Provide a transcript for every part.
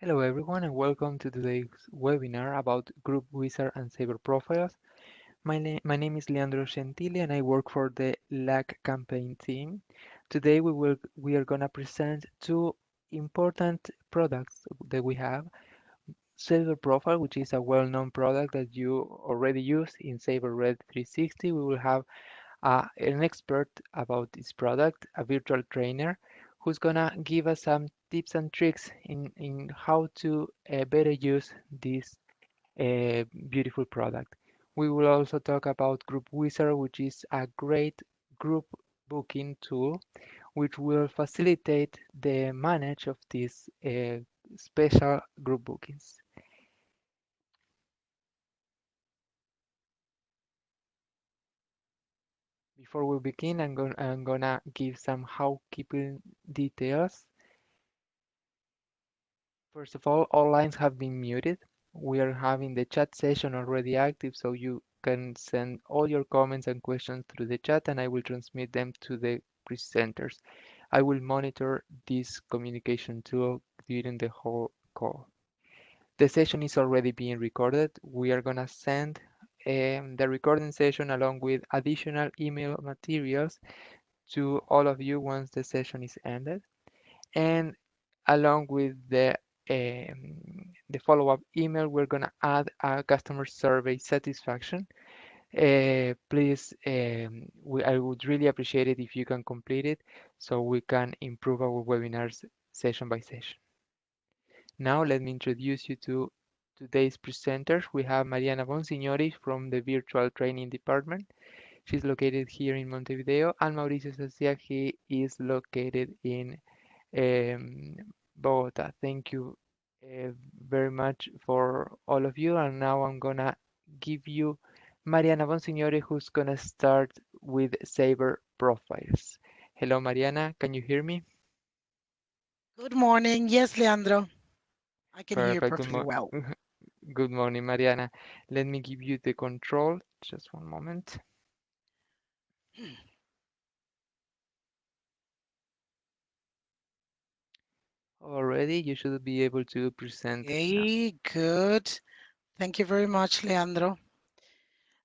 Hello everyone and welcome to today's webinar about Group Wizard and Sabre Profiles. My name is Leandro Gentili and I work for the LAC campaign team. Today we are gonna present two important products that we have. Sabre Profile, which is a well-known product that you already use in Sabre Red 360. We will have an expert about this product, a virtual trainer, who's gonna give us some tips and tricks in how to better use this beautiful product. We will also talk about Group Wizard, which is a great group booking tool, which will facilitate the manage of these special group bookings. Before we begin, I'm gonna give some housekeeping details. First of all lines have been muted. We are having the chat session already active, so you can send all your comments and questions through the chat, and I will transmit them to the presenters. I will monitor this communication tool during the whole call. The session is already being recorded. We are gonna send the recording session along with additional email materials to all of you once the session is ended. And along with the follow-up email, we're gonna add a customer survey satisfaction. Please, I would really appreciate it if you can complete it so we can improve our webinars session by session. Now, let me introduce you to today's presenters. We have Mariana Bonsignori from the Virtual Training Department. She's located here in Montevideo, and Mauricio Sacia, he is located in um, Bogota. Thank you very much for all of you. And now I'm gonna give you Mariana Bonsignore, who's gonna start with Sabre Profiles. Hello, Mariana. Can you hear me? Good morning. Yes, Leandro. I can hear you Perfect. perfectly well. Good morning, Mariana. Let me give you the control. Just one moment. Already, you should be able to present now. Okay, good. Thank you very much, Leandro.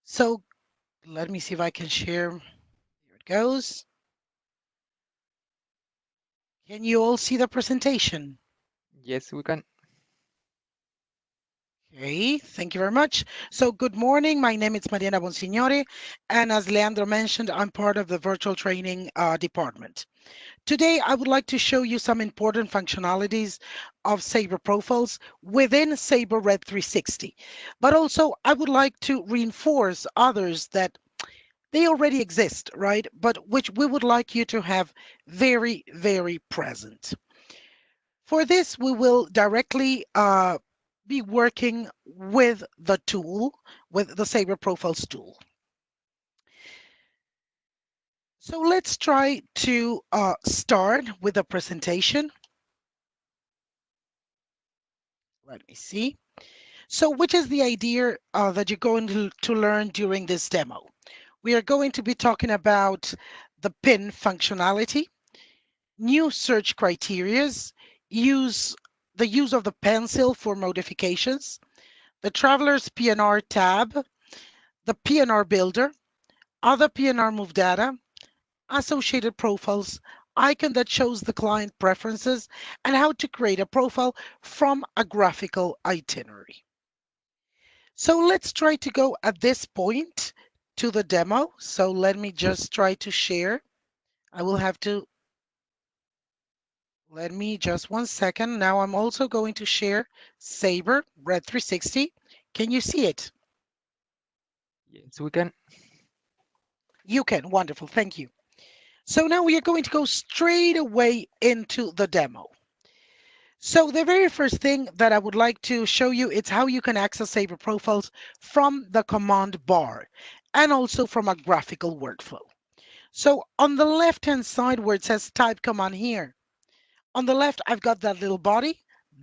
So let me see if I can share. Here it goes. Can you all see the presentation? Yes, we can. Okay, thank you very much. So good morning. My name is Mariana Bonsignore, and as Leandro mentioned, I'm part of the virtual training department. Today, I would like to show you some important functionalities of Sabre Profiles within Sabre Red 360. But also, I would like to reinforce others that they already exist, right? But which we would like you to have very, very present. For this, we will directly be working with the tool, with the Sabre Profiles tool. So let's try to start with the presentation. Let me see. So which is the idea that you're going to learn during this demo? We are going to be talking about the pin functionality, new search criterias, the use of the pencil for modifications, the Traveler's Pnr tab, the Pnr Builder, other Pnr Move data, associated profiles, icon that shows the client preferences, and how to create a profile from a graphical itinerary. So let's try to go at this point to the demo. So let me just try to share. I will have to, let me just 1 second. Now I'm also going to share Sabre Red 360. Can you see it? Yes, we can. You can. Wonderful. Thank you. So now we are going to go straight away into the demo. So the very first thing that I would like to show you is how you can access Sabre Profiles from the command bar and also from a graphical workflow. So on the left-hand side where it says type command here, on the left, I've got that little body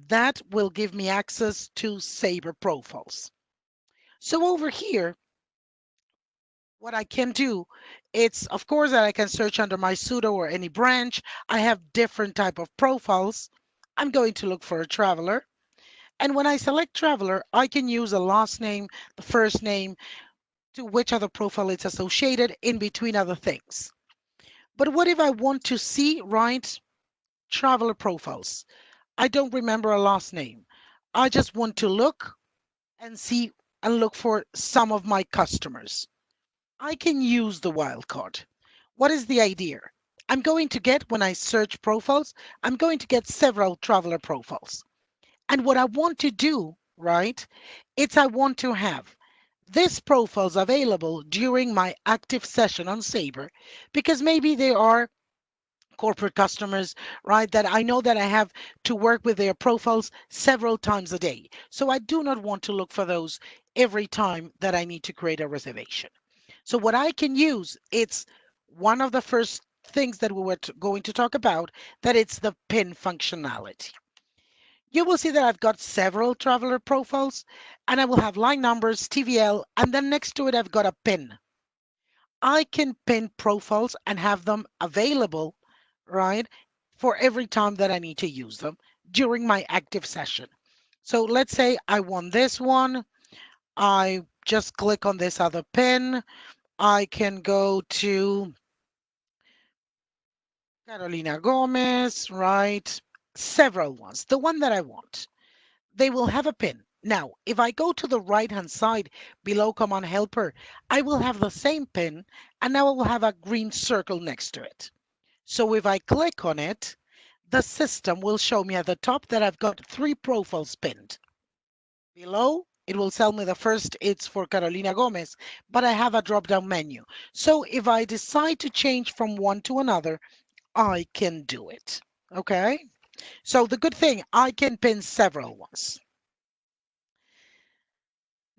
that will give me access to Sabre Profiles. So over here, what I can do, it's of course that I can search under my pseudo or any branch. I have different type of profiles. I'm going to look for a traveler. And when I select traveler, I can use a last name, the first name, to which other profile it's associated in between other things. But what if I want to see, right, traveler profiles? I don't remember a last name. I just want to look and see and look for some of my customers. I can use the wildcard. What is the idea? I'm going to get, when I search profiles, I'm going to get several traveler profiles. And what I want to do, right, it's I want to have these profiles available during my active session on Sabre because maybe they are corporate customers, right, that I know that I have to work with their profiles several times a day. So I do not want to look for those every time that I need to create a reservation. So what I can use, it's one of the first things that we were going to talk about, that it's the pin functionality. You will see that I've got several traveler profiles and I will have line numbers, TVL, and then next to it, I've got a pin. I can pin profiles and have them available, right, for every time that I need to use them during my active session. So let's say I want this one. I just click on this other pin. I can go to Carolina Gomez, right? Several ones. The one that I want. They will have a pin. Now, if I go to the right-hand side below Command Helper, I will have the same pin, and now I will have a green circle next to it. So if I click on it, the system will show me at the top that I've got 3 profiles pinned. Below, it will tell me the first it's for Carolina Gomez, but I have a drop-down menu. So if I decide to change from one to another, I can do it. Okay? So the good thing, I can pin several ones.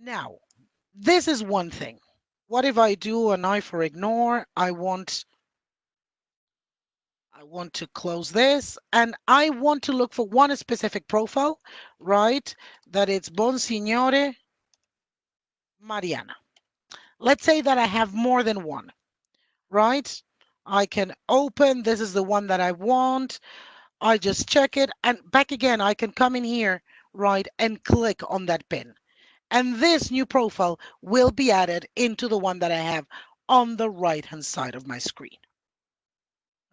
Now, this is one thing. What if I do an I for ignore? I want to close this and I want to look for one specific profile, right? That it's Bonsignore Mariana. Let's say that I have more than one, right? I can open, this is the one that I want. I just check it and back again, I can come in here, right, and click on that pin. And this new profile will be added into the one that I have on the right hand side of my screen.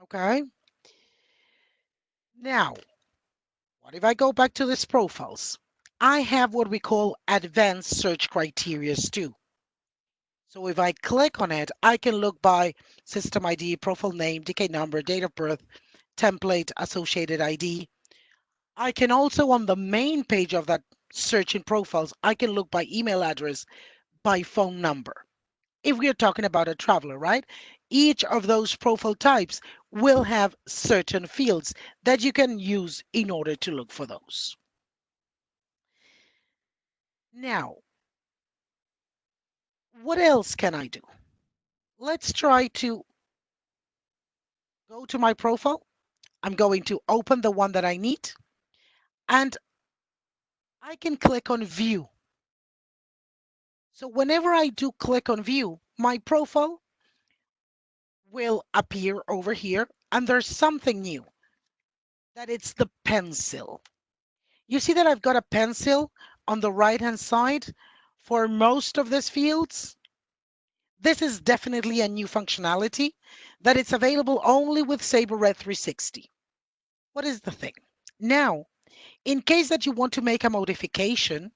Okay. Now, what if I go back to these profiles? I have what we call advanced search criteria too. So if I click on it, I can look by system ID, profile name, decade number, date of birth, template, associated ID. I can also, on the main page of that search in profiles, I can look by email address, by phone number. If we are talking about a traveler, right? Each of those profile types will have certain fields that you can use in order to look for those. Now, what else can I do? Let's try to go to my profile. I'm going to open the one that I need and I can click on view. So whenever I do click on view, my profile will appear over here and there's something new, that it's the pencil. You see that I've got a pencil on the right hand side for most of these fields. This is definitely a new functionality that it's available only with Sabre Red 360. What is the thing? Now, in case that you want to make a modification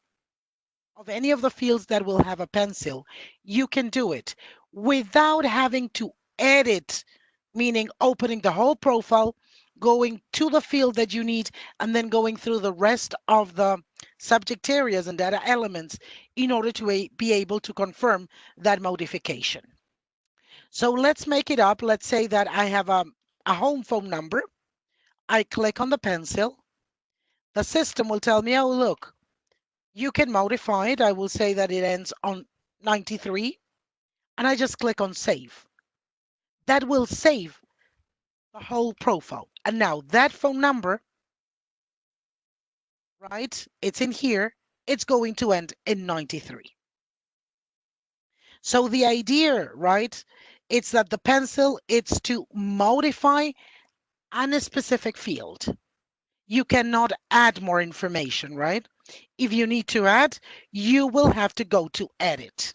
of any of the fields that will have a pencil, you can do it without having to edit, meaning opening the whole profile, going to the field that you need, and then going through the rest of the subject areas and data elements in order to be able to confirm that modification. So let's make it up. Let's say that I have a home phone number. I click on the pencil. The system will tell me, oh, look, you can modify it. I will say that it ends on 93 and I just click on save. That will save the whole profile. And now that phone number, right, it's in here, it's going to end in 93. So the idea, right, it's that the pencil, it's to modify a specific field. You cannot add more information, right? If you need to add, you will have to go to edit.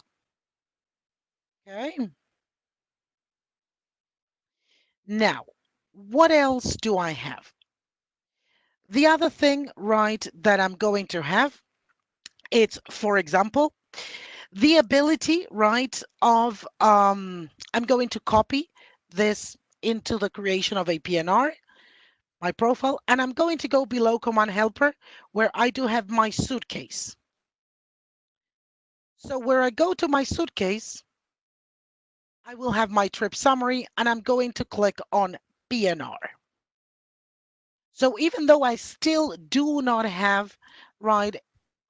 Okay. Now, what else do I have? The other thing, right, that I'm going to have, it's, for example, the ability, right, of I'm going to copy this into the creation of a PNR, my profile, and I'm going to go below Command Helper where I do have my suitcase. So where I go to my suitcase, I will have my trip summary and I'm going to click on PNR. So even though I still do not have, right,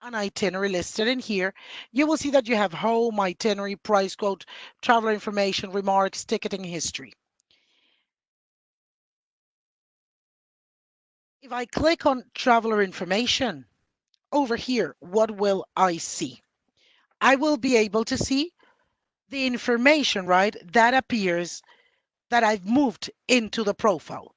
an itinerary listed in here, you will see that you have home, itinerary, price quote, traveler information, remarks, ticketing history. If I click on traveler information over here, what will I see? I will be able to see the information, right, that appears that I've moved into the profile.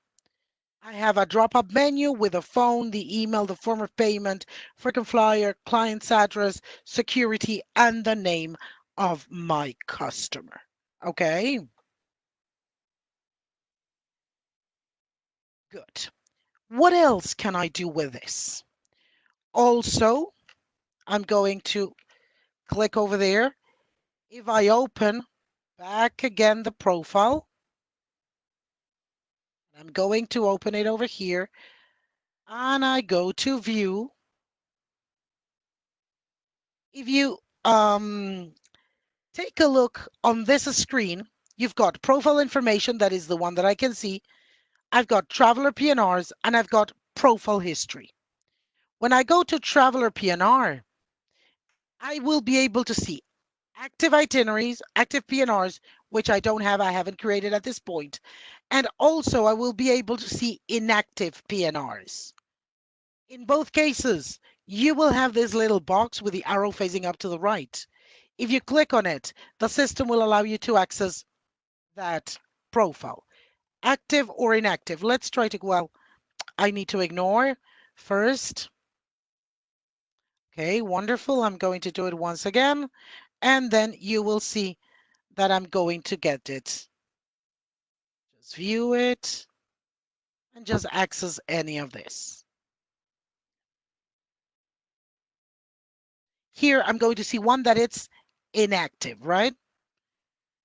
I have a drop-up menu with a phone, the email, the form of payment, frequent flyer, client's address, security, and the name of my customer. Okay, good. What else can I do with this? Also, I'm going to click over there. If I open back again the profile, I'm going to open it over here and I go to view. If you take a look on this screen, you've got profile information, that is the one that I can see. I've got traveler PNRs and I've got profile history. When I go to traveler PNR, I will be able to see active itineraries, active PNRs, which I don't have, I haven't created at this point. And also I will be able to see inactive PNRs. In both cases, you will have this little box with the arrow facing up to the right. If you click on it, the system will allow you to access that profile, active or inactive. Let's try to, well, I need to ignore first. Okay, wonderful. I'm going to do it once again, and then you will see that I'm going to get it. Just view it and just access any of this. Here, I'm going to see one that it's inactive, right?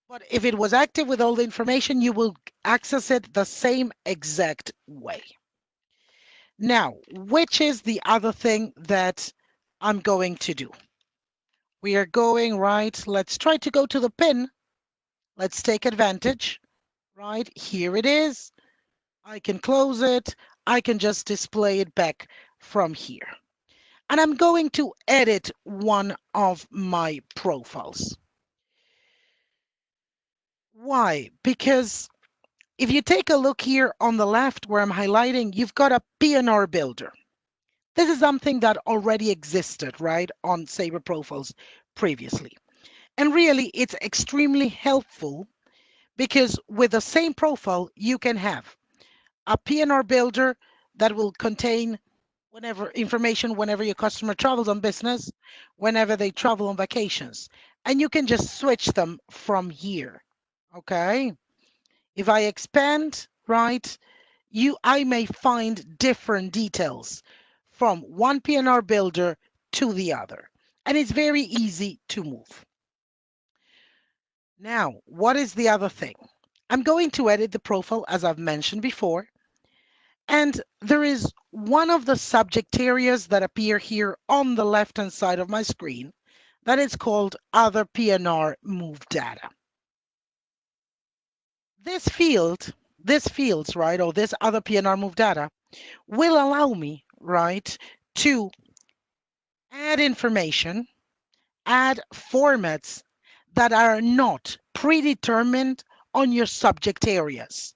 But if it was active with all the information, you will access it the same exact way. Now, which is the other thing that I'm going to do? We are going, right, let's try to go to the pin. Let's take advantage, right? Here it is. I can close it. I can just display it back from here. And I'm going to edit one of my profiles. Why? Because if you take a look here on the left where I'm highlighting, you've got a Pnr Builder. This is something that already existed, right, on Sabre Profiles previously. And really, it's extremely helpful because with the same profile, you can have a Pnr Builder that will contain whenever your customer travels on business, whenever they travel on vacations, and you can just switch them from here. Okay. If I expand, right, I may find different details from one PNR builder to the other. And it's very easy to move. Now, what is the other thing? I'm going to edit the profile as I've mentioned before. And there is one of the subject areas that appear here on the left-hand side of my screen that is called Other PNR Move Data. This fields, right, or this Other PNR Move Data will allow me, right, to add information, add formats that are not predetermined on your subject areas.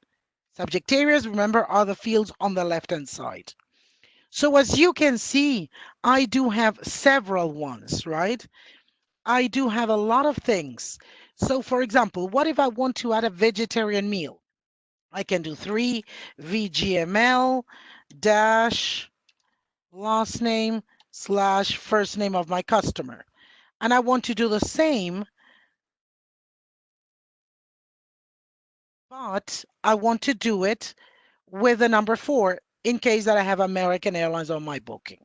Subject areas, remember, are the fields on the left-hand side. So as you can see, I do have several ones, right? I do have a lot of things. So for example, what if I want to add a vegetarian meal? I can do 3 VGML dash last name slash first name of my customer. And I want to do the same, but I want to do it with the number 4 in case that I have American Airlines on my booking,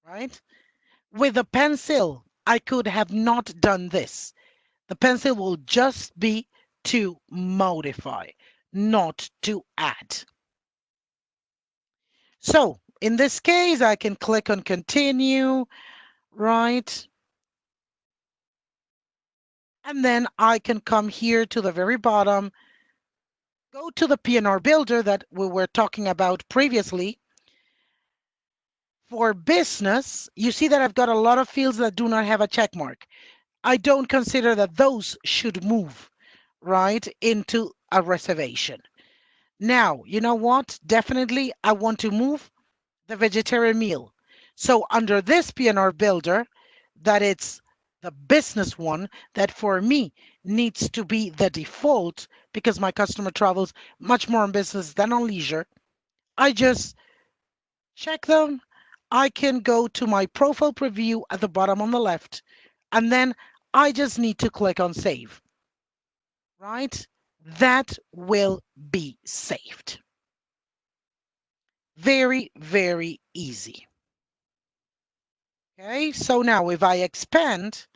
right? With a pencil, I could have not done this. The pencil will just be to modify, not to add. So in this case, I can click on continue, right? And then I can come here to the very bottom, go to the Pnr Builder that we were talking about previously. For business, you see that I've got a lot of fields that do not have a check mark. I don't consider that those should move right into a reservation. Now, you know what? Definitely, I want to move the vegetarian meal. So under this Pnr Builder, that it's the business one that for me needs to be the default because my customer travels much more on business than on leisure. I just check them. I can go to my profile preview at the bottom on the left, and then I just need to click on save, right? That will be saved. Very, very easy. Okay, so now if I expand,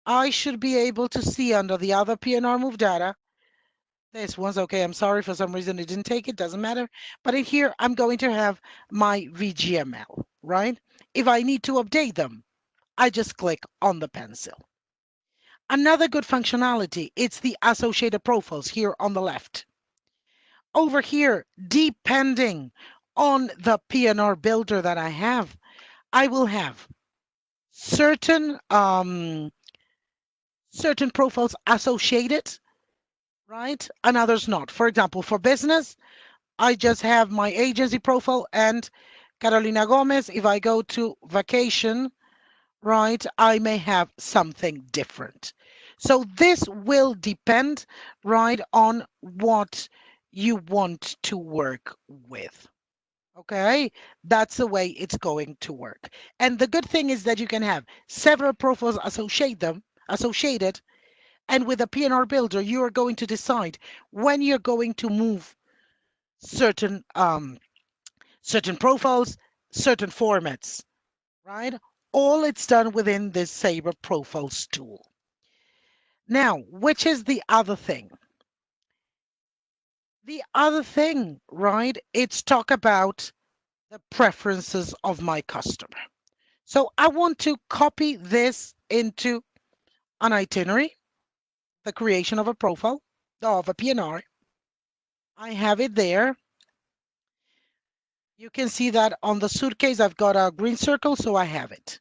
I should be able to see under the other PNR move data. This one's okay. I'm sorry for some reason it didn't take it. Doesn't matter. But in here, I'm going to have my VGML, right? If I need to update them, I just click on the pencil. Another good functionality, it's the associated profiles here on the left. Over here, depending on the PNR builder that I will have certain certain profiles associated, right? And others not. For example, for business, I just have my agency profile and Carolina Gomez. If I go to vacation, right, I may have something different. So this will depend, right, on what you want to work with. Okay, that's the way it's going to work. And the good thing is that you can have several profiles associated, and with a PNR builder, you are going to decide when you're going to move certain certain profiles, certain formats, right? All it's done within this Sabre Profiles tool. Now, which is the other thing? The other thing, right? It's talk about the preferences of my customer. So I want to copy this into an itinerary, the creation of a profile, of a PNR. I have it there. You can see that on the suitcase, I've got a green circle, so I have it.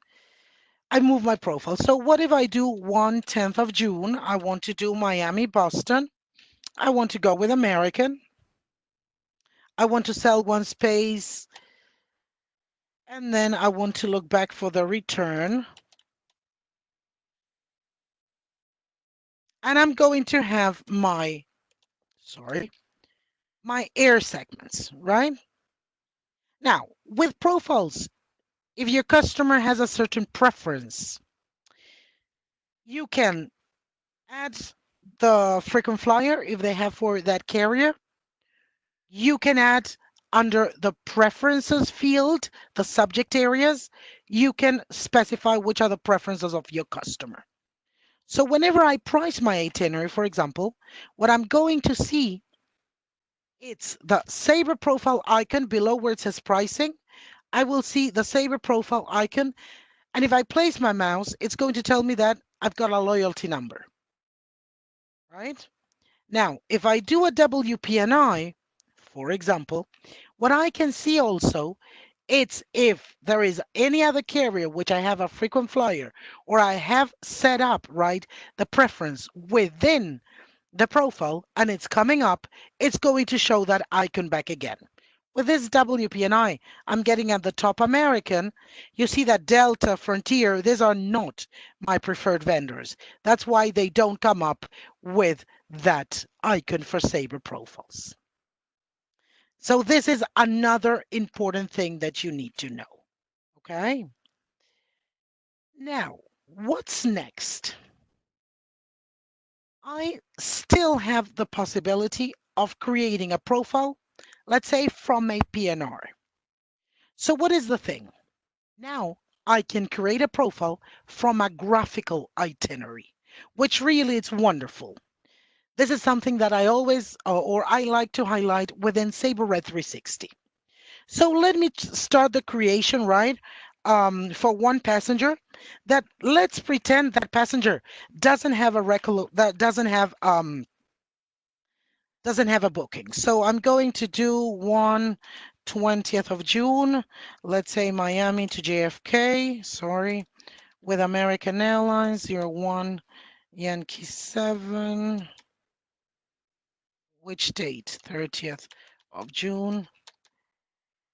I move my profile. So what if I do 10th of June? I want to do Miami, Boston. I want to go with American. I want to sell one space. And then I want to look back for the return. And I'm going to have my air segments, right? Now, with profiles, if your customer has a certain preference, you can add the frequent flyer if they have for that carrier. You can add under the preferences field, the subject areas, you can specify which are the preferences of your customer. So whenever I price my itinerary, for example, what I'm going to see, it's the Sabre profile icon below where it says pricing. I will see the Sabre profile icon. And if I place my mouse, it's going to tell me that I've got a loyalty number, right? Now, if I do a WPNI, for example, what I can see also, it's if there is any other carrier which I have a frequent flyer or I have set up, right, the preference within the profile and it's coming up, it's going to show that icon back again. With this WPNI, I'm getting at the top American. You see that Delta, Frontier, these are not my preferred vendors. That's why they don't come up with that icon for Sabre profiles. So this is another important thing that you need to know. Okay. Now, what's next? I still have the possibility of creating a profile, let's say from a PNR. So what is the thing? Now I can create a profile from a graphical itinerary, which really is wonderful. This is something that I always or I like to highlight within Sabre 360. So let me start the creation, right? For one passenger that let's pretend that passenger doesn't have a that doesn't have a booking. So I'm going to do one 20th of June, let's say Miami to JFK, sorry, with American Airlines, 01 Yankee 7, which date? 30th of June.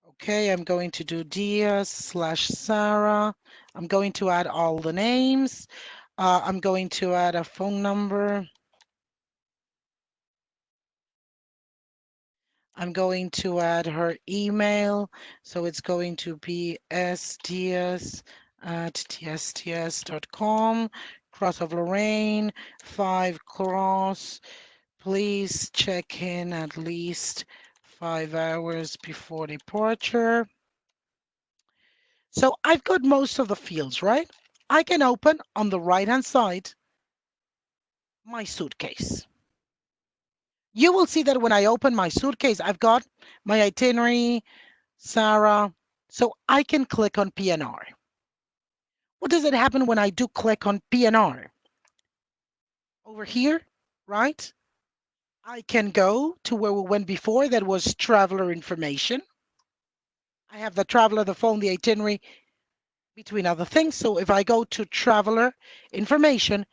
Okay, I'm going to do Diaz/Sarah. I'm going to add all the names. I'm going to add a phone number. I'm going to add her email. So it's going to be sds@tsts.com. Cross of Lorraine, 5 Cross. Please check in at least 5 hours before departure. So I've got most of the fields, right? I can open on the right hand side my suitcase. You will see that when I open my suitcase, I've got my itinerary, Sarah. So I can click on PNR. What does it happen when I do click on PNR? Over here, right? I can go to where we went before, that was traveler information. I have the traveler, the phone, the itinerary, between other things. So if I go to traveler information,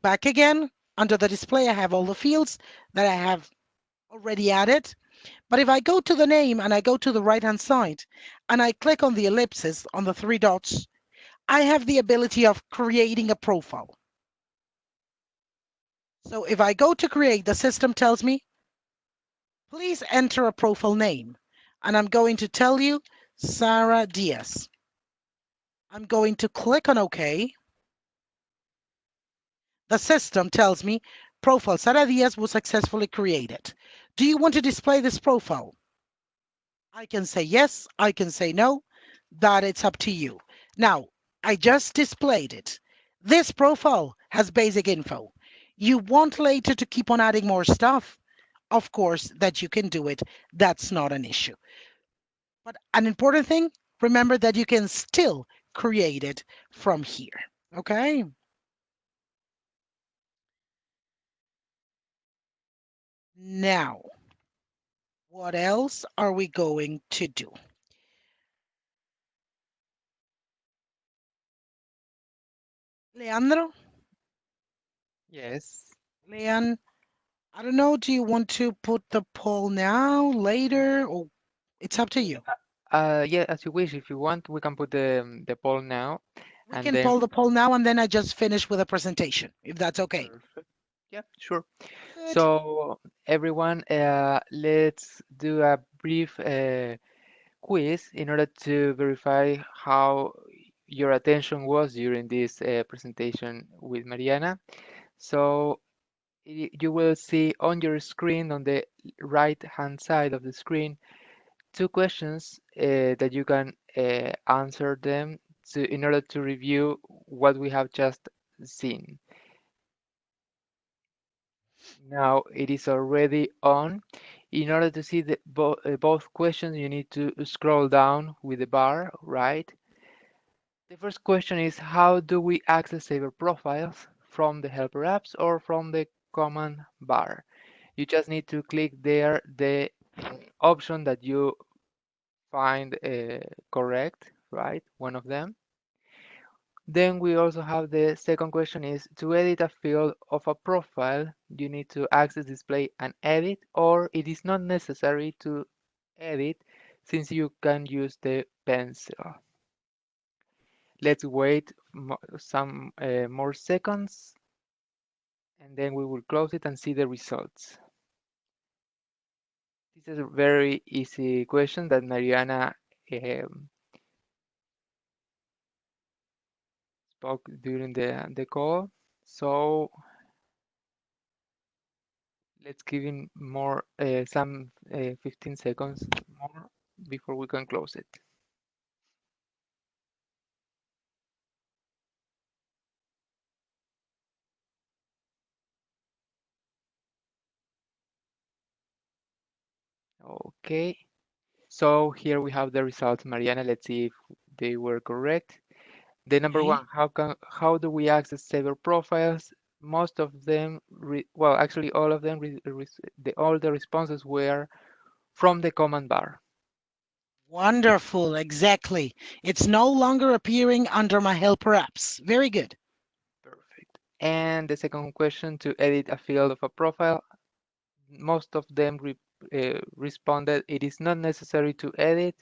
back again, under the display, I have all the fields that I have already added. But if I go to the name and I go to the right-hand side and I click on the ellipsis on the 3 dots, I have the ability of creating a profile. So if I go to create, the system tells me, please enter a profile name. And I'm going to tell you Sarah Diaz. I'm going to click on OK. The system tells me profile Sarah Diaz was successfully created. Do you want to display this profile? I can say yes, I can say no, that it's up to you. Now, I just displayed it. This profile has basic info. You want later to keep on adding more stuff? Of course, that you can do it. That's not an issue. But an important thing, remember that you can still create it from here. Okay? Now, what else are we going to do? Leandro, Yes. Leon, I don't know, do you want to put the poll now, later, or it's up to you. Yeah, as you wish. If you want, we can put the poll now, We and can then poll the poll now and then I just finish with a presentation, if that's okay. perfect. Yeah, sure. Good. So everyone, let's do a brief quiz in order to verify how your attention was during this presentation with Mariana. So you will see on your screen, on the right hand side of the screen, two questions that you can answer them in order to review what we have just seen. Now it is already on. In order to see both questions, you need to scroll down with the bar, right? The first question is, how do we access Sabre Profiles from the helper apps or from the command bar? You just need to click there the option that you find correct, right? One of them. Then we also have the second question is, to edit a field of a profile, you need to access display and edit, or it is not necessary to edit since you can use the pencil. Let's wait some more seconds and then we will close it and see the results. This is a very easy question that Mariana um, spoke during the call. So let's give him more some 15 seconds more before we can close it. Okay. So here we have the results, Mariana. Let's see if they were correct. The number Okay. one, how do we access Sabre profiles? Most of them, well, actually all of them, all the responses were from the command bar. Wonderful. Exactly. It's no longer appearing under my helper apps. Very good. Perfect. And the second question, to edit a field of a profile, most of them responded, it is not necessary to edit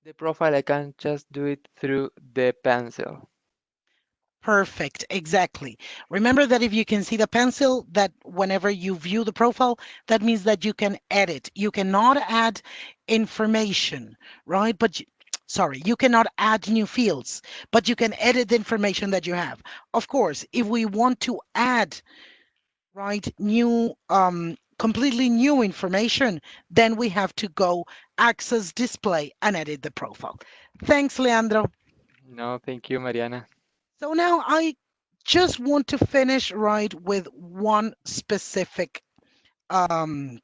the profile. I can just do it through the pencil. Perfect. Exactly. Remember that if you can see the pencil, that whenever you view the profile, that means that you can edit. You cannot add information, right? Sorry, you cannot add new fields, but you can edit the information that you have. Of course, if we want to add, right, new, completely new information, then we have to go access display and edit the profile. Thanks, Leandro. No, thank you, Mariana. So now I just want to finish right with um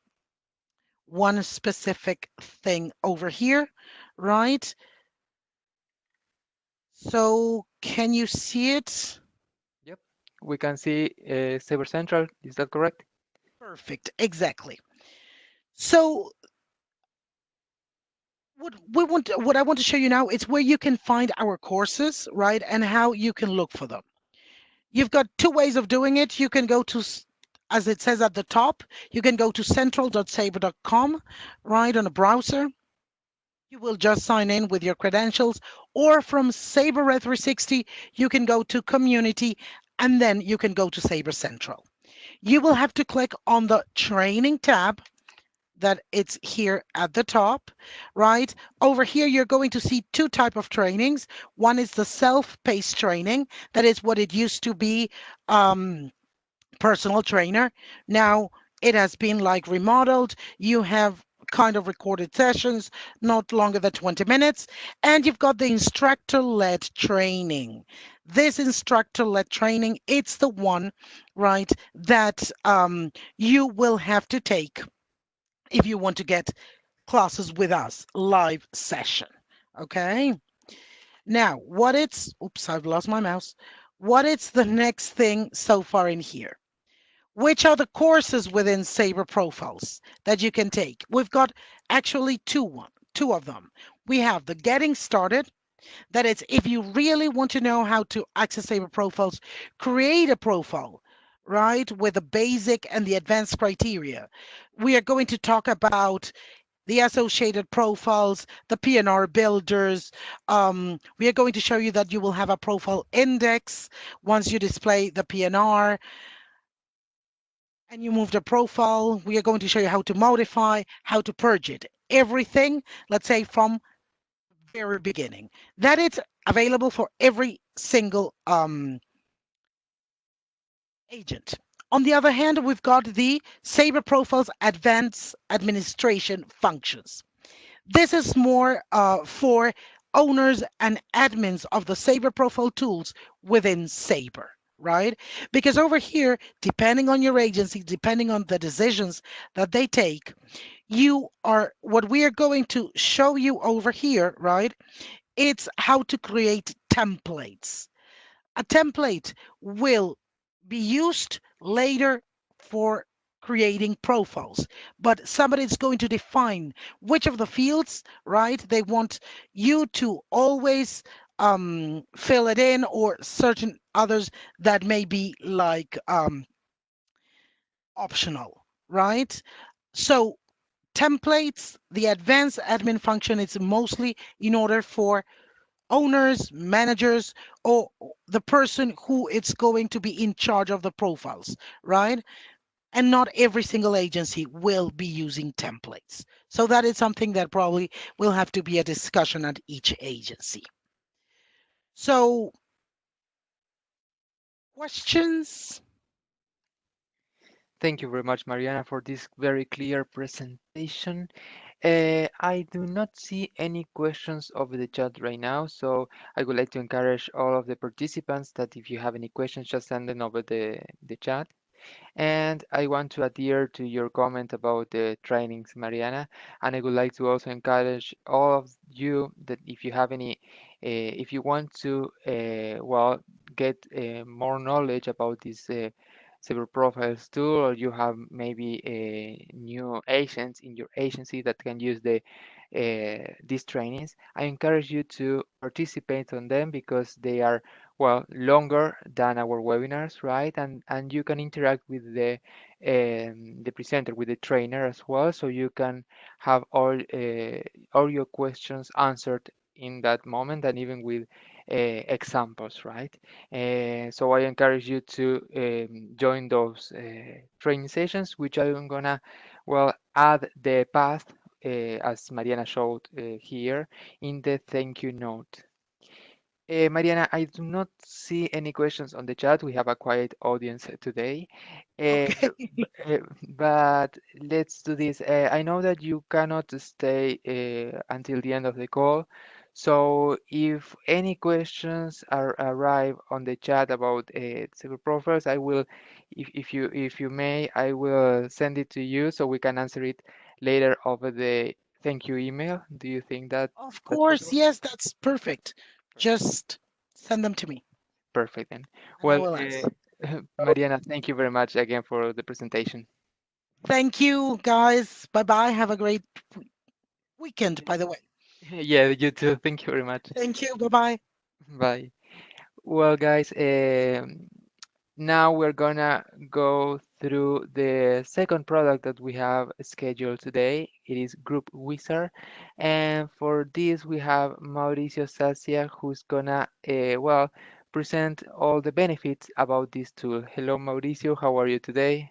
one specific thing over here, right? So can you see it? Yep. We can see Saber Central. Is that correct? Perfect, exactly. So what I want to show you now is where you can find our courses, right? And how you can look for them. You've got two ways of doing it. You can go to as it says at the top, you can go to central.sabre.com, right, on a browser. You will just sign in with your credentials, or from Sabre Red 360, you can go to Community and then you can go to Sabre Central. You will have to click on the Training tab that it's here at the top, right? Over here, you're going to see two type of trainings. One is the self-paced training. That is what it used to be. Personal trainer. Now it has been like remodeled. You have kind of recorded sessions, not longer than 20 minutes, and you've got the instructor-led training. This instructor-led training, it's the one, right, that you will have to take if you want to get classes with us, live session. Okay. Now, oops, I've lost my mouse. What is the next thing so far in here? Which are the courses within Sabre Profiles that you can take? We've got actually two of them. We have the Getting Started. That is, if you really want to know how to access Sabre Profiles, create a profile, right, with the basic and the advanced criteria. We are going to talk about the associated profiles, the Pnr builders. We are going to show you that you will have a profile index once you display the Pnr and you move the profile. We are going to show you how to modify, how to purge it. Everything, let's say from very beginning. That is available for every single agent. On the other hand, we've got the Sabre Profiles Advanced Administration Functions. This is more for owners and admins of the Sabre Profile tools within Sabre, right? Because over here, depending on your agency, depending on the decisions that they take, what we are going to show you over here, right? It's how to create templates. A template will be used later for creating profiles, but somebody is going to define which of the fields, right, they want you to always fill it in, or certain others that may be like optional, right? So templates, the advanced admin function, is mostly in order for owners, managers, or the person who it's going to be in charge of the profiles, right? And not every single agency will be using templates. So that is something that probably will have to be a discussion at each agency. So questions? Thank you very much, Mariana, for this very clear presentation. I do not see any questions over the chat right now, so I would like to encourage all of the participants that if you have any questions, just send them over the chat. And I want to adhere to your comment about the trainings, Mariana. And I would like to also encourage all of you that if you have any, if you want to, well, get more knowledge about this Sabre Profiles tool, or you have maybe new agents in your agency that can use these trainings, I encourage you to participate on them because they are well longer than our webinars, right? And you can interact with the presenter, with the trainer as well, so you can have all your questions answered in that moment, and even with examples, right? So I encourage you to join those training sessions, which I'm gonna well add the path as Mariana showed here in the thank you note. Mariana, I do not see any questions on the chat. We have a quiet audience today. Uh, Okay. but let's do this. I know that you cannot stay until the end of the call. So if any questions arrive on the chat about civil profiles, I will, if you may, I will send it to you so we can answer it later over the thank you email. Do you think that Of that's course, possible? yes, that's perfect. Just send them to me Perfect then. and I Well, will answer. Mariana, thank you very much again for the presentation. Thank you, guys. Bye bye. Have a great weekend, by the way. Yeah, you too. Thank you very much. Thank you. Bye bye. Bye. Well, guys, now we're gonna go through the second product that we have scheduled today. It is Group Wizard, and for this we have Mauricio Sacia, who's gonna well present all the benefits about this tool. Hello, Mauricio. How are you today?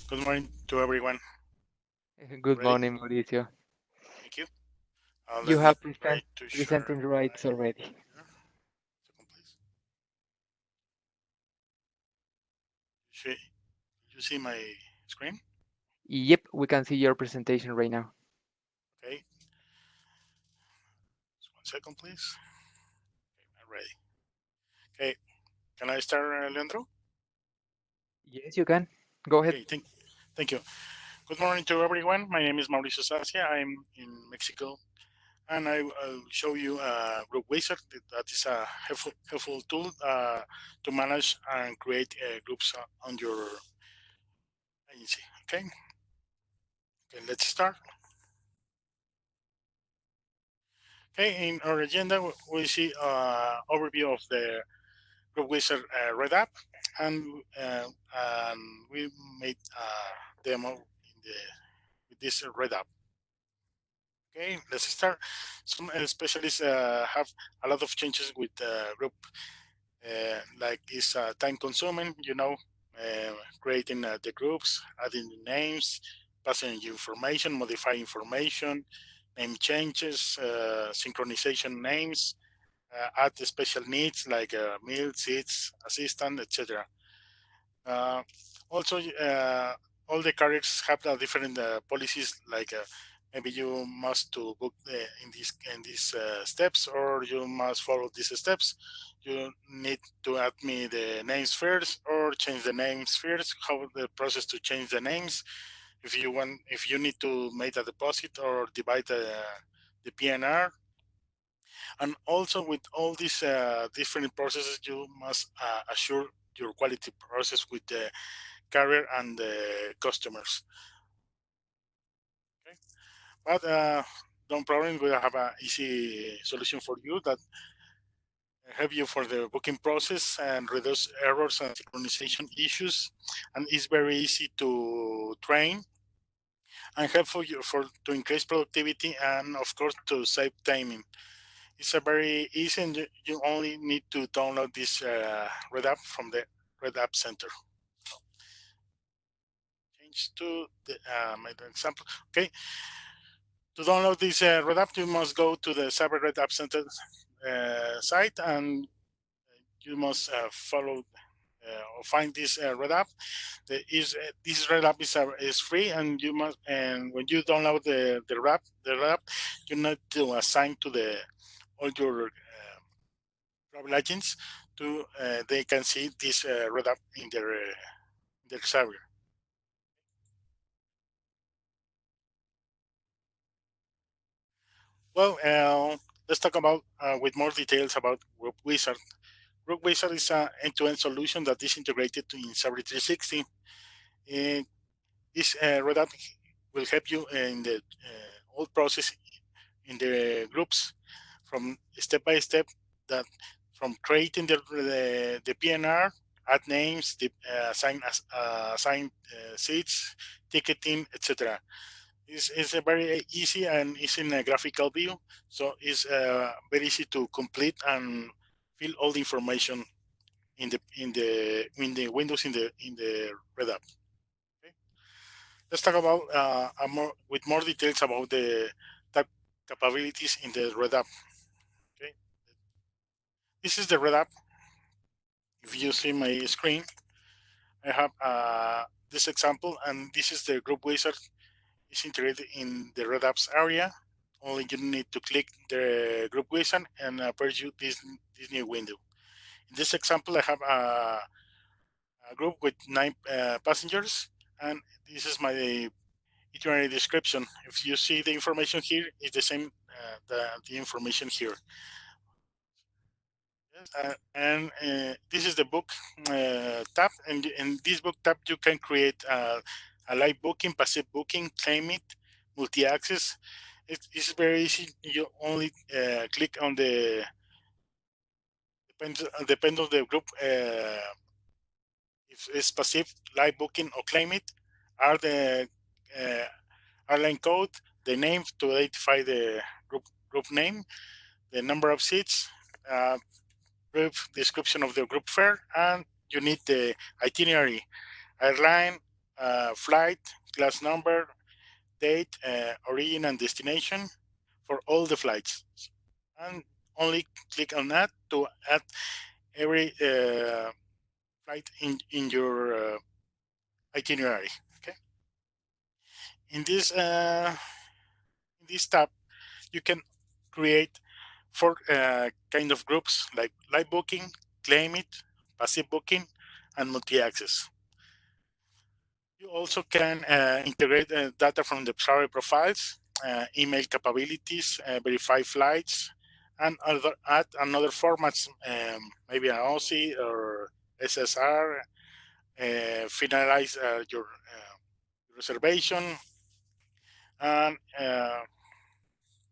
Good morning to everyone. Good Ready? morning, Mauricio. Thank you. You Let me have try to share presenting my rights already. here. Second, please. You see my screen? Yep, we can see your presentation right now. Okay. Just 1 second, please. Okay, I'm ready. Okay. Can I start, Leandro? Yes, you can. Go ahead. Okay. Thank you. Good morning to everyone. My name is Mauricio Sacia. I'm in Mexico, and I'll show you Group Wizard. That is a helpful tool to manage and create groups on your agency. Okay. Okay. Let's start. Okay, in our agenda, we see overview of the Group Wizard Red app, and we made a demo in the with this Red app. Okay, let's start. Some specialists have a lot of changes with the group, like it's time consuming, creating the groups, adding the names, passing information, modify information, name changes, synchronization names, add the special needs like meal, seats, assistant, etc. Uh, Also, all the carriers have different policies, like maybe you must to book in these steps, or you must follow these steps. You need to add me the names first, or change the names first. How the process to change the names? If you need to make a deposit or divide the PNR, and also with all these different processes, you must assure your quality process with the carrier and the customers. Okay, but don't problem. We have an easy solution for you that help you for the booking process and reduce errors and synchronization issues, and it's very easy to train and helpful you for to increase productivity and of course to save timing. It's a very easy, and you only need to download this Red app from the Red App Center. Change to the my example. Okay, to download this Red app, you must go to the Cyber Red App Center site, and you must follow or find this red app. This red app is free, and you must, and when you download the app, you need to assign to the all your travel agents to they can see this red app in their server. Well, let's talk about with more details about Group Wizard. Group Wizard is an end-to-end solution that is integrated in Sabre 360. And this red app will help you in the whole process in the groups from step by step, that from creating the PNR, add names, assign seats, ticketing, etc. It's a very easy, and it's in a graphical view, so it's very easy to complete and fill all the information in the windows in the red app. Okay? Let's talk about with more details about the type capabilities in the red app. Okay, this is the red app. If you see my screen, I have this example, and this is the group wizard. It's integrated in the red apps area. Only you need to click the group wizard and appears you this new window. In this example, I have a group with 9 passengers, and this is my itinerary description. If you see the information here, it's the same the information here. Yes, and this is the book tab, and in this book tab you can create a live booking, passive booking, claim it, multi-access. It's very easy. You only click on the depends of the group. If it's passive, live booking, or claim it, are the uh, airline code, the name to identify the group name, the number of seats, brief description of the group fare, and you need the itinerary, airline, flight, class number, date, origin, and destination for all the flights. And only click on that to add every flight in your itinerary. Okay. In this tab, you can create 4 kind of groups like live booking, claim it, passive booking, and multi-access. You also can integrate data from the Sabre Profiles, email capabilities, verify flights, and add another formats, maybe an OSI or SSR, finalize your reservation, and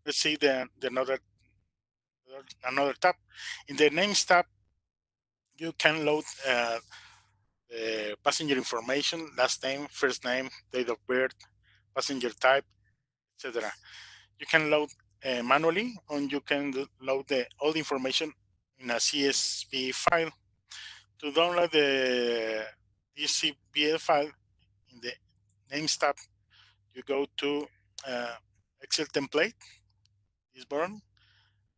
let's see the another tab. In the names tab, you can load passenger information, last name, first name, date of birth, passenger type, etc. You can load manually, or you can load all the information in a CSV file. To download this CSV file in the names tab, you go to Excel template, this button,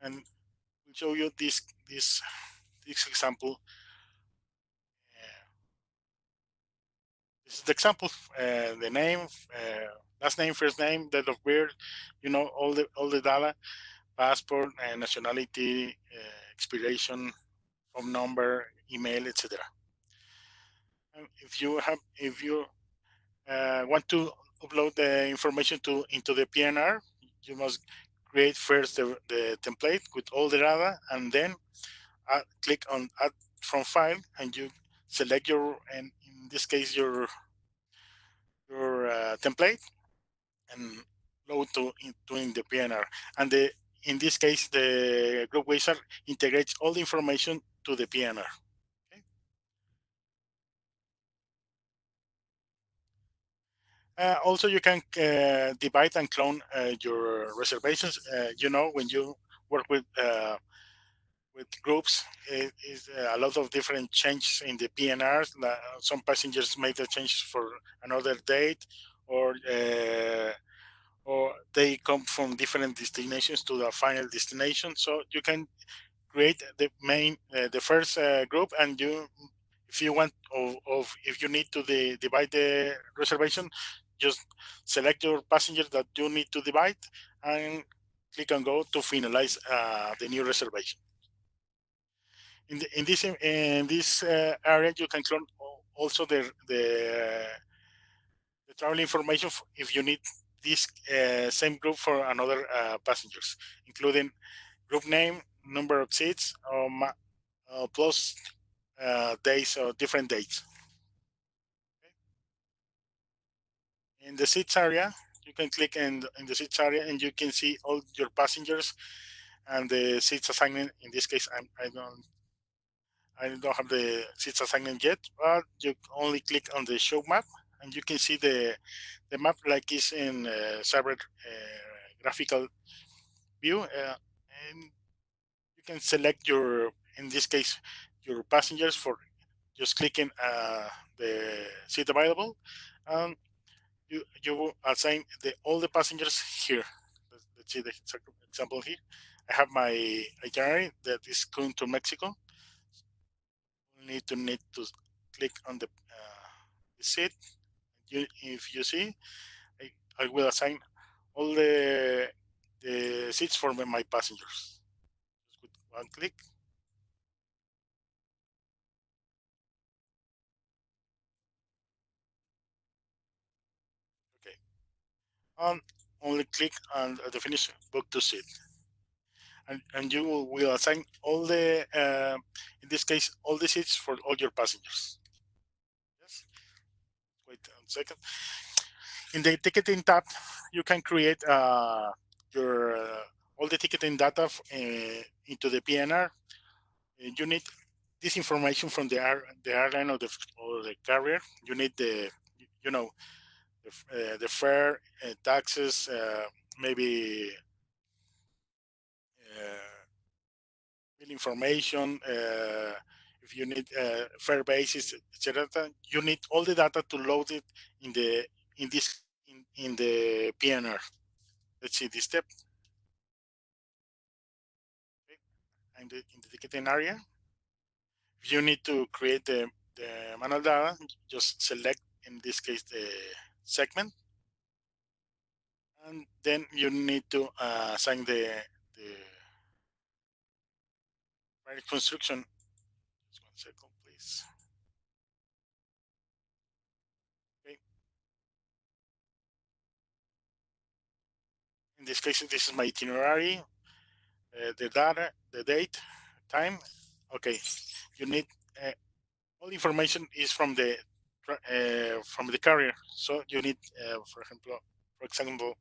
and we'll show you this example. This is the example. The name, last name, first name, date of birth, all the data, passport, nationality, expiration, phone number, email, etc. If you want to upload the information into the PNR, you must create first the template with all the data, and then click on Add from File, and you select and in this case your template, and load in the PNR. And in this case, the group wizard integrates all the information to the PNR. Okay? Also, you can divide and clone your reservations. When you work with groups, it is a lot of different changes in the PNRs. Some passengers make the changes for another date, or or they come from different destinations to the final destination. So you can create the first group, and you, if you want, of if you need to divide the reservation, just select your passengers that you need to divide, and click on go to finalize the new reservation. In this area, you can clone also the travel information if you need this same group for another passengers, including group name, number of seats, or plus days or different dates. In the seats area, you can click in the seats area, and you can see all your passengers and the seats assignment. In this case, I don't have the seats assignment yet, but you only click on the show map, and you can see the map like is in Sabre graphical view, and you can select your, in this case, your passengers for just clicking the seat available, and you will assign all the passengers here. Let's see the example here. I have my itinerary that is going to Mexico. Need to click on the seat. If you see, I will assign all the seats for my passengers. Just with one click. Okay. And only click on the finish book to seat, and you will assign all the in this case all the seats for all your passengers. Yes. Wait a second. In the ticketing tab, you can create your all the ticketing data into the PNR. You need this information from the airline or the carrier. You need you know the fare, taxes, maybe bill information. If you need fare basis, etc., you need all the data to load it in the in this in the PNR. Let's see this step. Okay. In the ticketing area, if you need to create the manual data, just select in this case the segment, and then you need to assign the right construction. Just 1 second, please. Okay. In this case, this is my itinerary, the data, the date, time. Okay, you need uh, all information is from the carrier. So you need, for example,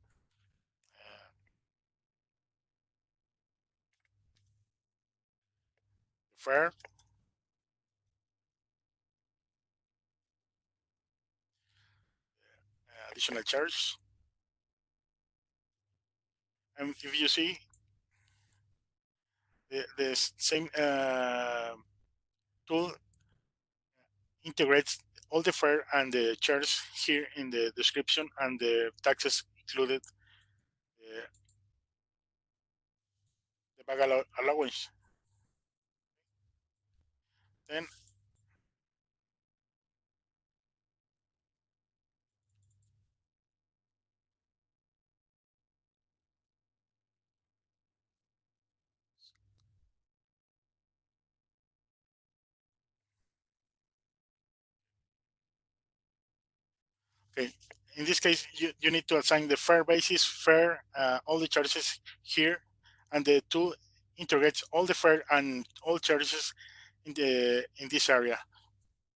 fare, additional charge, and if you see the same tool integrates all the fare and the charge here in the description and the taxes included, the bag allowance. Then okay, in this case, you need to assign the fare basis, fare, all the charges here, and the tool integrates all the fare and all charges in this area.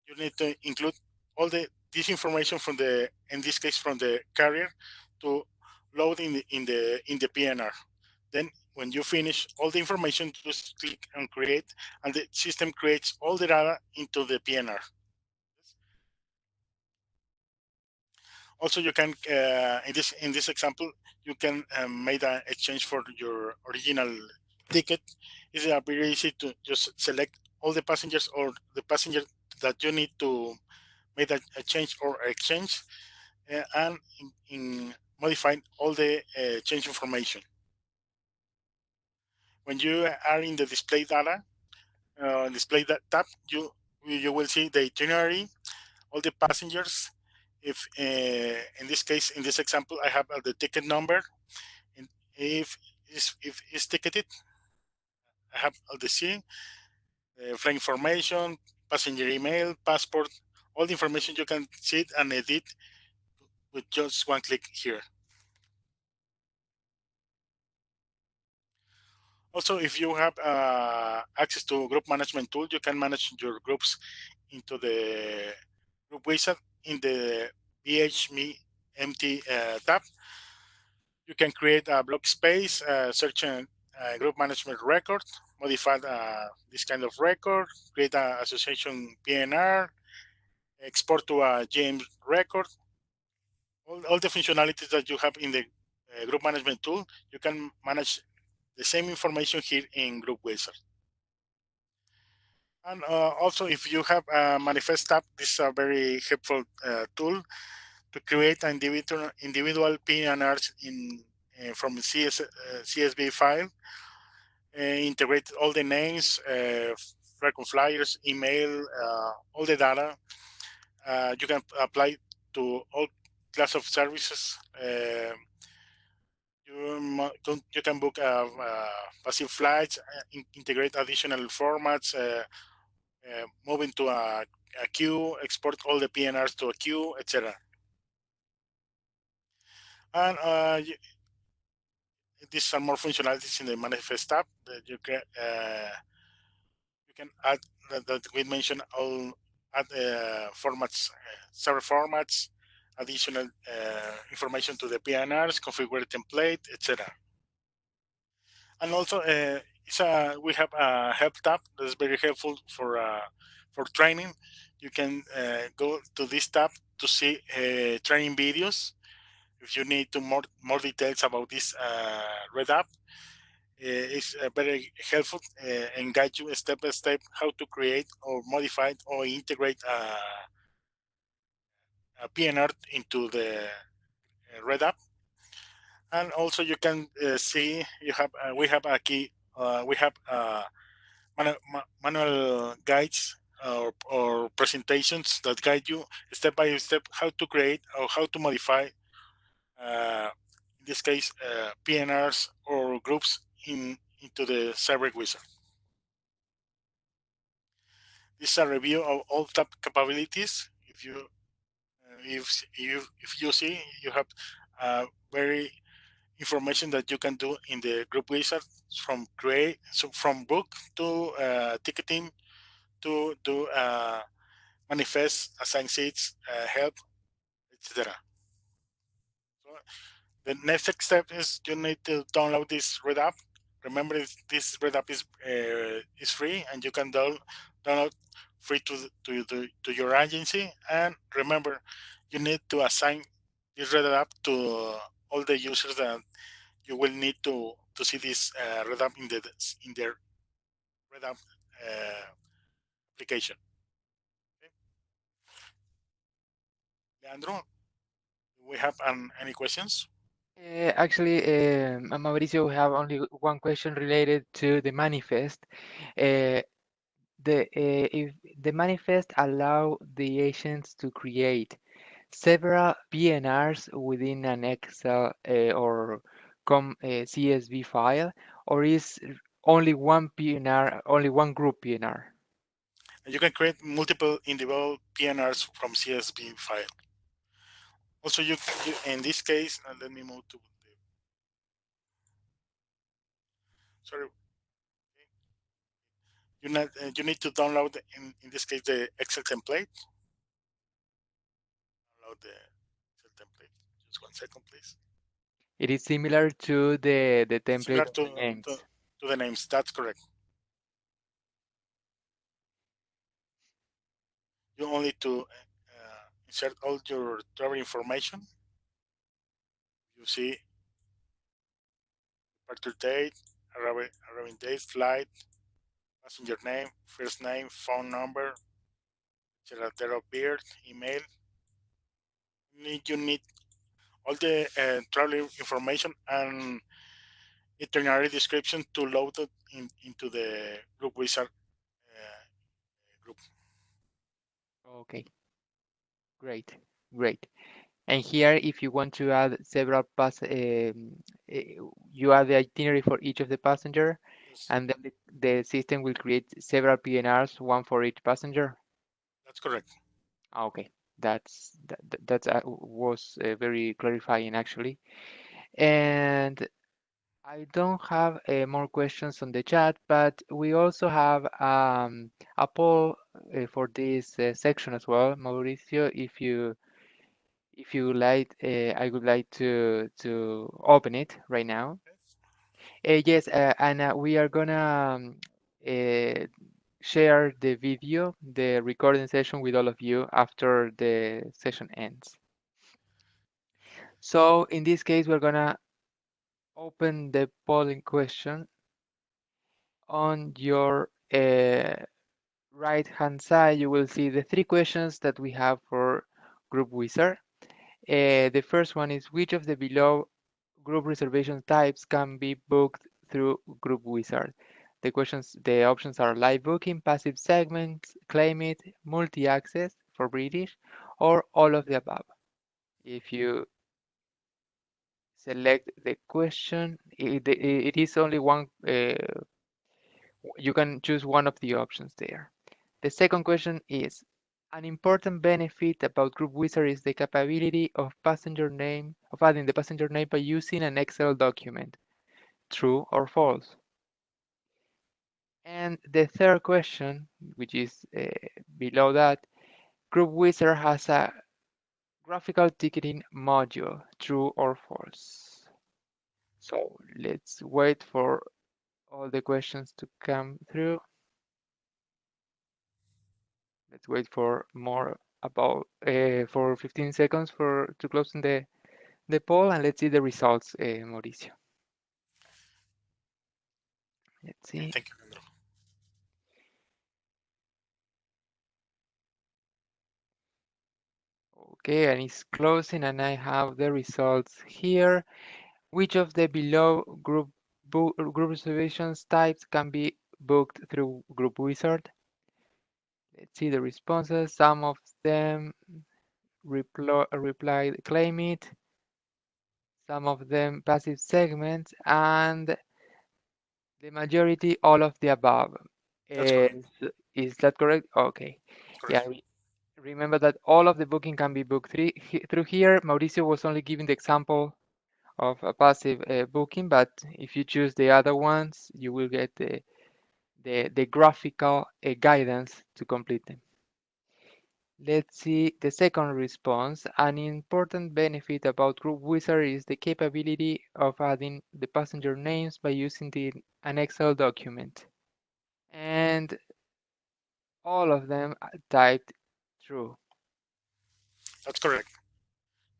You need to include all this information from in this case from the carrier to load in the PNR. Then when you finish all the information, just click on create, and the system creates all the data into the PNR. Also, you can in this example, you can make an exchange for your original ticket. It's very easy to just select all the passengers or the passenger that you need to make a change or exchange, and in modify all the change information. When you are in the display data, display that tab, you will see the itinerary, all the passengers. If in this case, in this example, I have the ticket number, and if it's ticketed, I have all the C, flight information, passenger email, passport, all the information you can see it and edit with just one click here. Also, if you have access to group management tool, you can manage your groups into the group wizard in the BHME empty tab. You can create a block space, search a group management record, modify this kind of record, create an association PNR, export to a GM record. All the functionalities that you have in the group management tool, you can manage the same information here in Group Wizard. And also, if you have a manifest tab, this is a very helpful tool to create individual PNRs from CSV file, integrate all the names, frequent flyers, email, all the data. You can apply to all class of services. You can book passive flights, integrate additional formats, move into a queue, export all the PNRs to a queue, etc. And these are more functionalities in the manifest tab that you can add that we mentioned all add formats, several formats, additional information to the PNRs, configure template, etc. And also, we have a help tab that's very helpful for training. You can go to this tab to see training videos. If you need to more details about this Red app, it's very helpful and guide you step by step how to create or modify or integrate a PNR into the Red app. And also you can see we have a key we have manual guides or presentations that guide you step by step how to create or how to modify in this case PNRs or groups into the Sabre wizard. This is a review of all tab capabilities. If you see, you have very information that you can do in the group wizard from book to ticketing to do manifest, assign seats, help, etc. So the next step is you need to download this Red app. Remember, this Red app is free, and you can download free to your agency. And remember, you need to assign this Red app to all the users that you will need to see this Red app in their Red app application. Okay. Leandro, we have any questions? Actually, Mauricio, we have only one question related to the manifest. Uh, if the manifest allow the agents to create several PNRs within an Excel or CSV file, or is only one PNR, only one group PNR? And you can create multiple individual PNRs from CSV file. Also, you in this case, let me move to the, sorry, you need to download in this case the Excel template. Download the Excel template. Just 1 second, please. It is similar to the Similar template of the to, names. to the names. That's correct. You only to insert all your travel information. You see departure date, arriving date, flight, passenger name, first name, phone number, date of birth, email. You need all the travel information and itinerary description to load it into the group wizard group. Okay, great, great. And here, if you want to add several you add the itinerary for each of the passenger, Yes, and then the system will create several PNRs, one for each passenger. that's correct. Okay, that was very clarifying actually. And I don't have more questions on the chat, but we also have a poll for this section as well, Mauricio. If you like, I would like to open it right now. Yes, and we are gonna uh, share the video, the recording session with all of you after the session ends. So in this case, we're gonna open the polling question on your right-hand side. You will see the three questions that we have for Group Wizard. The first one is which of the below group reservation types can be booked through Group Wizard? The options are live booking, passive segments, claim it, multi-access for British, or all of the above. If you select the question, it is only one, you can choose one of the options there. The second question is, an important benefit about Group Wizard is the capability of adding the passenger name by using an Excel document. True or false? And the third question, which is below that, Group Wizard has a graphical ticketing module. True or false? So let's wait for all the questions to come through. Let's wait for more about for 15 seconds for to closing the poll, and let's see the results, Mauricio. Let's Okay, see. thank you, Leandro. Okay, and it's closing, and I have the results here. Which of the below group reservations types can be booked through Group Wizard? Let's see the responses. Some of them replied claim it, some of them passive segments, and the majority all of the above. That's correct. Is, is that correct? Okay. That's Yeah, correct. remember that all of the booking can be booked through here. Mauricio was only giving the example of a passive booking, but if you choose the other ones, you will get the graphical guidance to complete them. Let's see the second response. An important benefit about Group Wizard is the capability of adding the passenger names by using an Excel document. And all of them typed true. That's correct.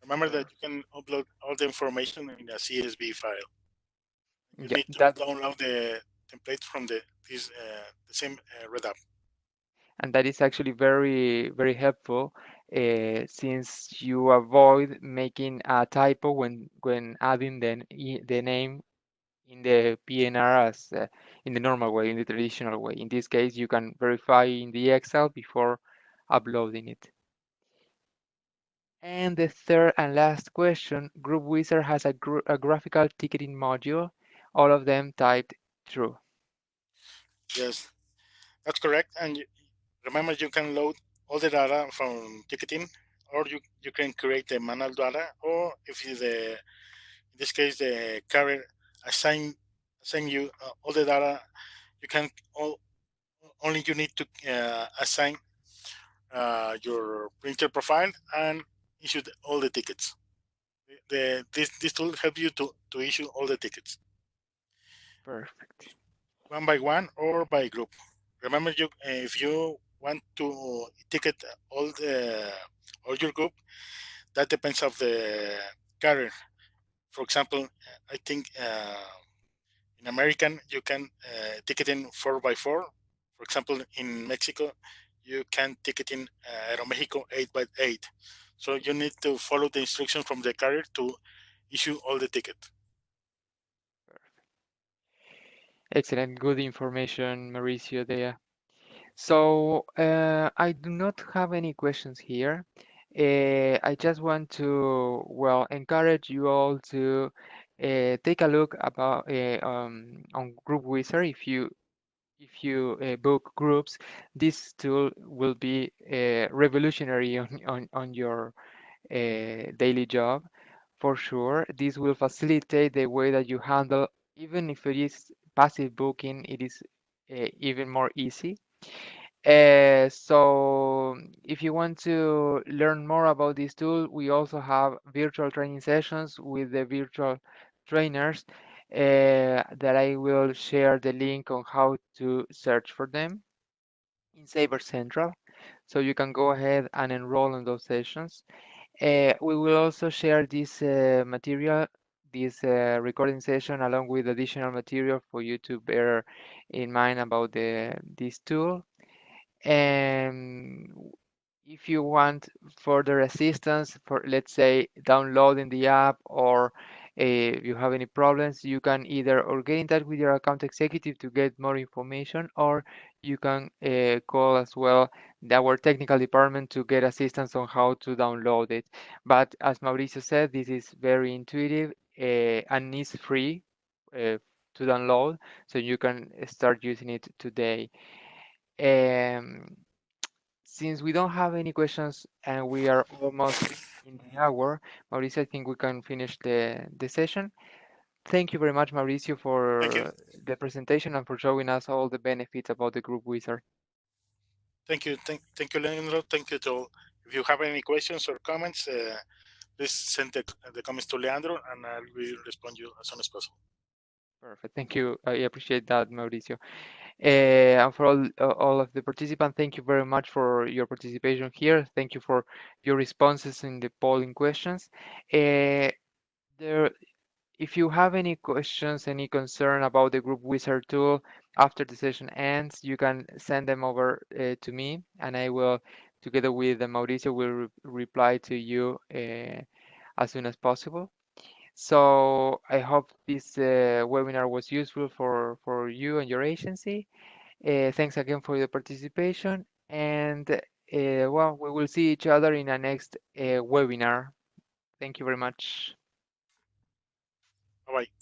Remember that you Perfect. can upload all the information in a CSV file. You Yeah, need to that download the template from the same Red app. and that is actually very helpful since you avoid making a typo when adding the name in the PNR as in the normal way, in the traditional way. In this case, you can verify in the Excel before uploading it. And the third and last question, Group Wizard has a graphical ticketing module. All of them typed true. Yes, that's correct. And remember, you can load all the data from ticketing, or you can create the manual data, or if you in this case the carrier assign assign you all the data, you can only you need to assign your printer profile and issue all the tickets. This tool help you to issue all the tickets Perfect. one by one or by group. Remember, you if you want to ticket all your group, that depends of the carrier. For example, I think in American you can ticket in 4x4. For example, in Mexico, you can ticket in Aeromexico 8x8. So you need to follow the instructions from the carrier to issue all the ticket. Excellent, good information, Mauricio there. So I do not have any questions here. I just want to, well, encourage you all to take a look about on Group Wizard. If you book groups, this tool will be revolutionary on your daily job for sure. This will facilitate the way that you handle, even if it is passive booking, it is even more easy. So if you want to learn more about this tool, we also have virtual training sessions with the virtual trainers that I will share the link on how to search for them in Sabre Central. So you can go ahead and enroll in those sessions. We will also share this material, this recording session, along with additional material for you to bear in mind about this tool. And if you want further assistance for, let's say, downloading the app, or if you have any problems, you can either or get in touch with your account executive to get more information, or you can call as well our technical department to get assistance on how to download it. But as Mauricio said, this is very intuitive and is free to download, so you can start using it today. Um, since we don't have any questions and we are almost in the hour, Mauricio, I think we can finish the session. Thank you very much, Mauricio, Thank you. for the presentation and for showing us all the benefits about the group wizard. Thank you. Thank you, Leandro. Thank you to all. If you have any questions or comments, please send the comments to Leandro and I will respond you as soon as possible. Perfect. Thank you. I appreciate that, Mauricio. And for all of the participants, thank you very much for your participation here. Thank you for your responses in the polling questions. Uh, there If you have any questions, any concern about the Group Wizard tool after the session ends, you can send them over to me, and I will, together with Mauricio, will reply to you as soon as possible. So I hope this webinar was useful for you and your agency. Thanks again for your participation, and well, we will see each other in a next webinar. Thank you very much. Bye bye.